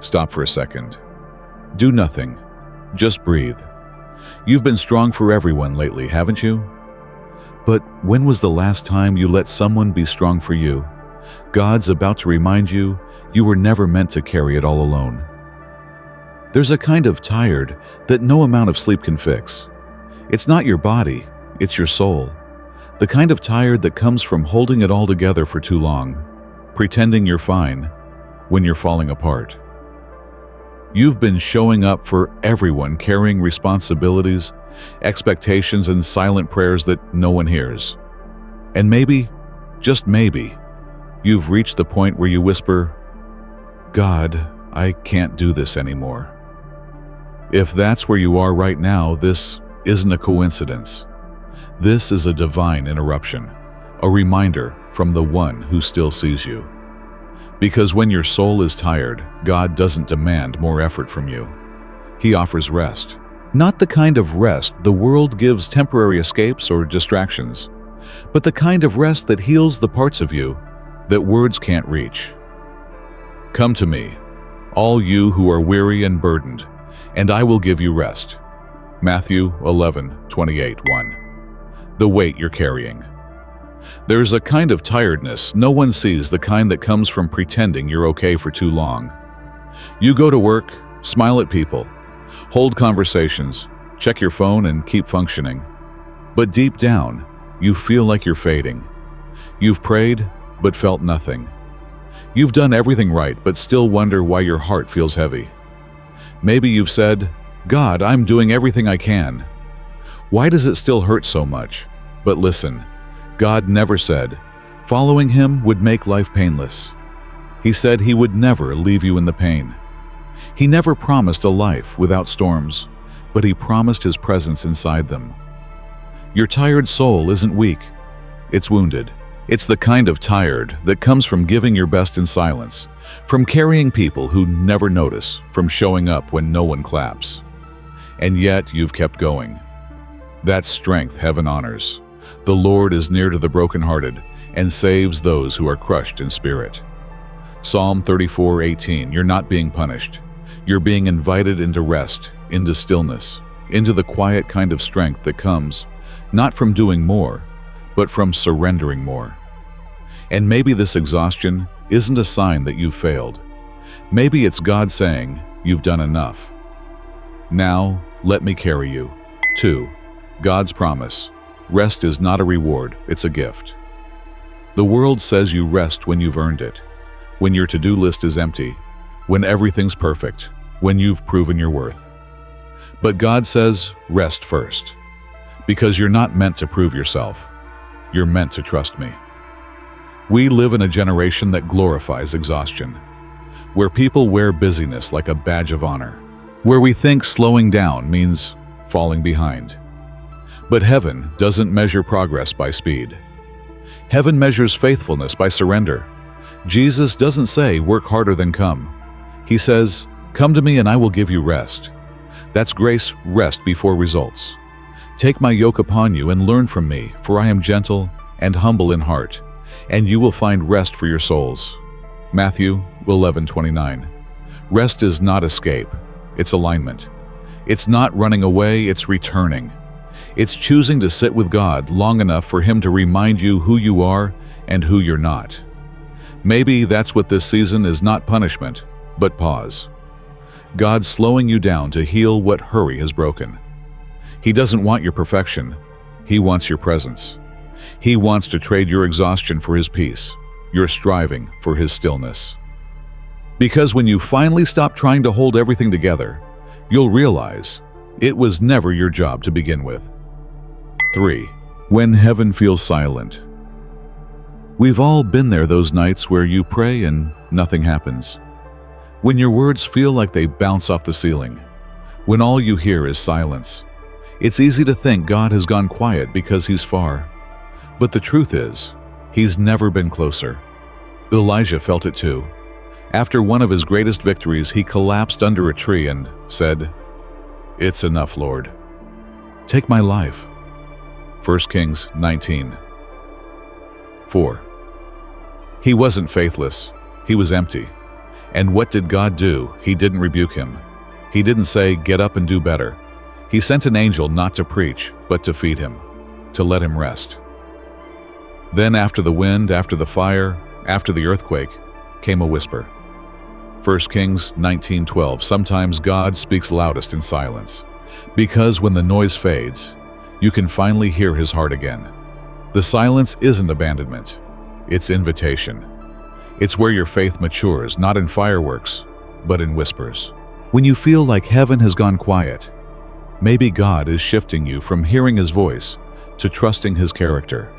Stop for a second. Do nothing. Just breathe. You've been strong for everyone lately, haven't you? But when was the last time you let someone be strong for you? God's about to remind you, you were never meant to carry it all alone. There's a kind of tired that no amount of sleep can fix. It's not your body, it's your soul. The kind of tired that comes from holding it all together for too long, pretending you're fine when you're falling apart. You've been showing up for everyone, carrying responsibilities, expectations, and silent prayers that no one hears. And maybe, just maybe, you've reached the point where you whisper, "God, I can't do this anymore." If that's where you are right now, this isn't a coincidence. This is a divine interruption, a reminder from the one who still sees you. Because when your soul is tired, God doesn't demand more effort from you. He offers rest. Not the kind of rest the world gives temporary escapes or distractions, but the kind of rest that heals the parts of you that words can't reach. Come to me, all you who are weary and burdened, and I will give you rest. Matthew 11:28-1. The weight you're carrying. There's a kind of tiredness no one sees, the kind that comes from pretending you're okay for too long. You go to work, smile at people, hold conversations, check your phone, and keep functioning. But deep down, you feel like you're fading. You've prayed, but felt nothing. You've done everything right, but still wonder why your heart feels heavy. Maybe you've said, "God, I'm doing everything I can. Why does it still hurt so much?" But listen, God never said following Him would make life painless. He said He would never leave you in the pain. He never promised a life without storms, but He promised His presence inside them. Your tired soul isn't weak, it's wounded. It's the kind of tired that comes from giving your best in silence, from carrying people who never notice, from showing up when no one claps. And yet you've kept going. That's strength heaven honors. The Lord is near to the brokenhearted and saves those who are crushed in spirit. Psalm 34:18, you're not being punished. You're being invited into rest, into stillness, into the quiet kind of strength that comes not from doing more, but from surrendering more. And maybe this exhaustion isn't a sign that you've failed. Maybe it's God saying, you've done enough. Now, let me carry you. 2. God's promise. Rest is not a reward, it's a gift. The world says you rest when you've earned it, when your to-do list is empty, when everything's perfect, when you've proven your worth. But God says, rest first, because you're not meant to prove yourself. You're meant to trust me. We live in a generation that glorifies exhaustion, where people wear busyness like a badge of honor, where we think slowing down means falling behind. But heaven doesn't measure progress by speed. Heaven measures faithfulness by surrender. Jesus doesn't say, work harder than come. He says, come to me and I will give you rest. That's grace, rest before results. Take my yoke upon you and learn from me, for I am gentle and humble in heart, and you will find rest for your souls. Matthew 11:29. Rest is not escape, it's alignment. It's not running away, it's returning. It's choosing to sit with God long enough for Him to remind you who you are and who you're not. Maybe that's what this season is, not punishment, but pause. God's slowing you down to heal what hurry has broken. He doesn't want your perfection, He wants your presence. He wants to trade your exhaustion for His peace, your striving for His stillness. Because when you finally stop trying to hold everything together, you'll realize it was never your job to begin with. 3. When heaven feels silent. We've all been there, those nights where you pray and nothing happens. When your words feel like they bounce off the ceiling. When all you hear is silence. It's easy to think God has gone quiet because He's far. But the truth is, He's never been closer. Elijah felt it too. After one of his greatest victories, he collapsed under a tree and said, "It's enough, Lord. Take my life." 1 Kings 19. 4. He wasn't faithless, he was empty. And what did God do? He didn't rebuke him. He didn't say, "Get up and do better." He sent an angel not to preach, but to feed him, to let him rest. Then after the wind, after the fire, after the earthquake, came a whisper. 1 Kings 19:12. Sometimes God speaks loudest in silence, because when the noise fades, you can finally hear his heart again. The silence isn't abandonment, it's invitation. It's where your faith matures, not in fireworks, but in whispers. When you feel like heaven has gone quiet, maybe God is shifting you from hearing his voice to trusting his character.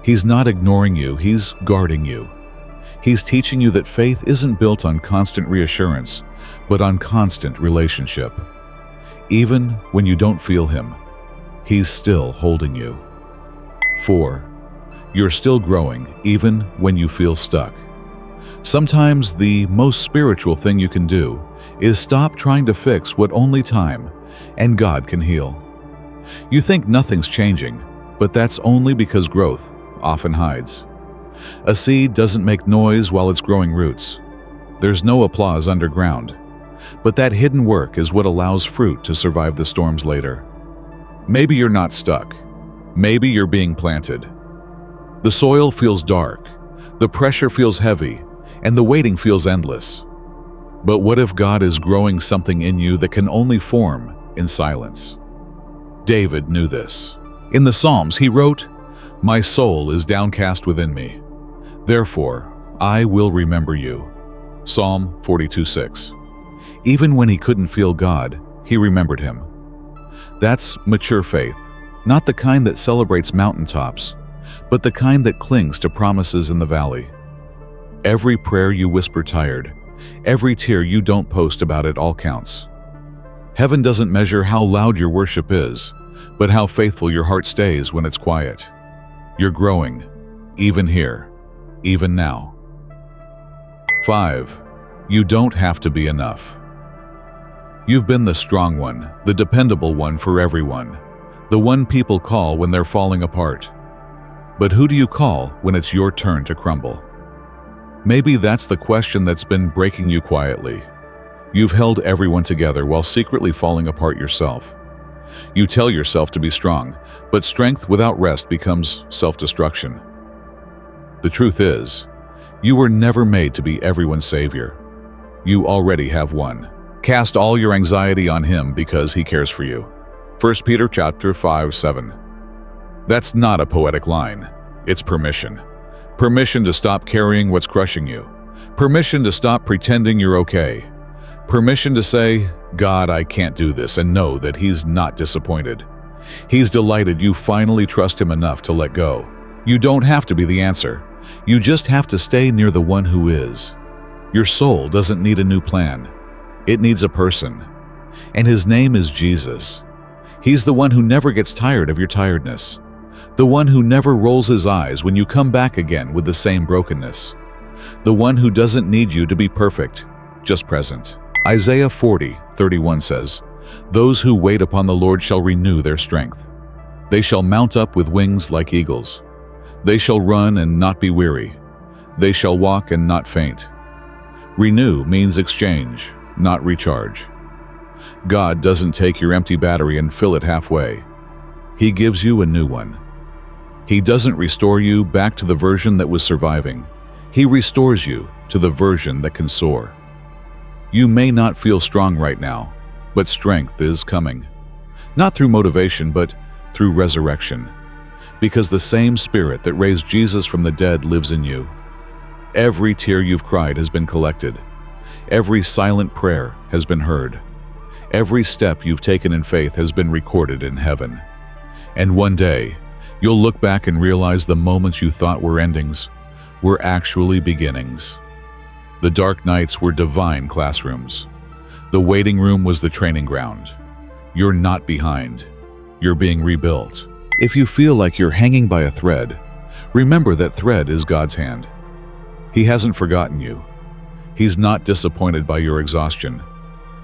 He's not ignoring you, he's guarding you. He's teaching you that faith isn't built on constant reassurance, but on constant relationship. Even when you don't feel him, he's still holding you. 4. You're still growing, even when you feel stuck. Sometimes the most spiritual thing you can do is stop trying to fix what only time and God can heal. You think nothing's changing, but that's only because growth often hides. A seed doesn't make noise while it's growing roots. There's no applause underground, but that hidden work is what allows fruit to survive the storms later. Maybe you're not stuck. Maybe you're being planted. The soil feels dark, the pressure feels heavy, and the waiting feels endless. But what if God is growing something in you that can only form in silence? David knew this. In the Psalms, he wrote, "My soul is downcast within me. Therefore, I will remember you." Psalm 42:6. Even when he couldn't feel God, he remembered him. That's mature faith, not the kind that celebrates mountaintops, but the kind that clings to promises in the valley. Every prayer you whisper tired, every tear you don't post about it, all counts. Heaven doesn't measure how loud your worship is, but how faithful your heart stays when it's quiet. You're growing, even here, even now. 5. You don't have to be enough. You've been the strong one, the dependable one for everyone, the one people call when they're falling apart. But who do you call when it's your turn to crumble? Maybe that's the question that's been breaking you quietly. You've held everyone together while secretly falling apart yourself. You tell yourself to be strong, but strength without rest becomes self-destruction. The truth is, you were never made to be everyone's savior. You already have one. Cast all your anxiety on him because he cares for you. 1 Peter chapter 5:7. That's not a poetic line. It's permission. Permission to stop carrying what's crushing you. Permission to stop pretending you're okay. Permission to say, "God, I can't do this," and know that he's not disappointed. He's delighted you finally trust him enough to let go. You don't have to be the answer. You just have to stay near the one who is. Your soul doesn't need a new plan. It needs a person. And his name is Jesus. He's the one who never gets tired of your tiredness. The one who never rolls his eyes when you come back again with the same brokenness. The one who doesn't need you to be perfect, just present. Isaiah 40:31 says, "Those who wait upon the Lord shall renew their strength. They shall mount up with wings like eagles. They shall run and not be weary. They shall walk and not faint." Renew means exchange, not recharge. God doesn't take your empty battery and fill it halfway. He gives you a new one. He doesn't restore you back to the version that was surviving. He restores you to the version that can soar. You may not feel strong right now, but strength is coming. Not through motivation, but through resurrection. Because the same Spirit that raised Jesus from the dead lives in you. Every tear you've cried has been collected. Every silent prayer has been heard. Every step you've taken in faith has been recorded in heaven. And one day, you'll look back and realize the moments you thought were endings were actually beginnings. The dark nights were divine classrooms. The waiting room was the training ground. You're not behind. You're being rebuilt. If you feel like you're hanging by a thread, remember that thread is God's hand. He hasn't forgotten you. He's not disappointed by your exhaustion.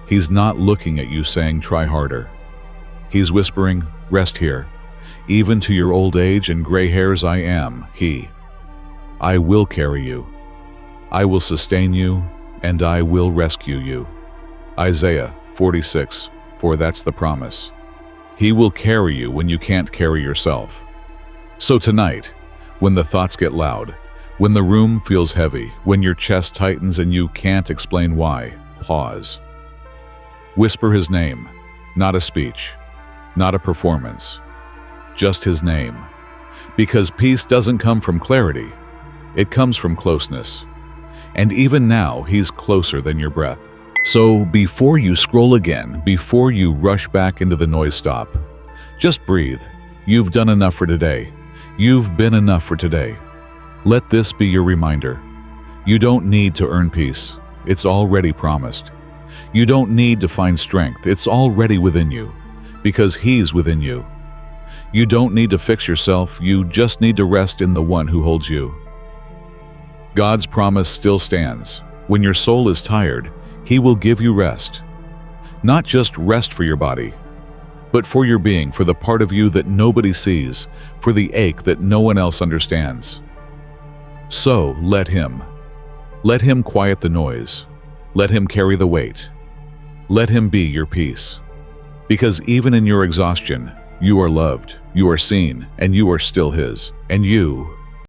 He's not looking at you saying, "Try harder." He's whispering, "Rest here. Even to your old age and gray hairs, I am He. I will carry you. I will sustain you, and I will rescue you. Isaiah 46, for that's the promise. He will carry you when you can't carry yourself. So tonight, when the thoughts get loud, when the room feels heavy, when your chest tightens and you can't explain why, pause. Whisper his name, not a speech, not a performance, just his name. Because peace doesn't come from clarity, it comes from closeness. And even now, he's closer than your breath. So before you scroll again, before you rush back into the noise stop, just breathe. You've done enough for today. You've been enough for today. Let this be your reminder. You don't need to earn peace. It's already promised. You don't need to find strength. It's already within you, because he's within you. You don't need to fix yourself. You just need to rest in the one who holds you. God's promise still stands. When your soul is tired, he will give you rest. Not just rest for your body, but for your being, for the part of you that nobody sees, for the ache that no one else understands. So let him quiet the noise. Let him carry the weight. Let him be your peace. Because even in your exhaustion, you are loved, you are seen, and you are still his. And you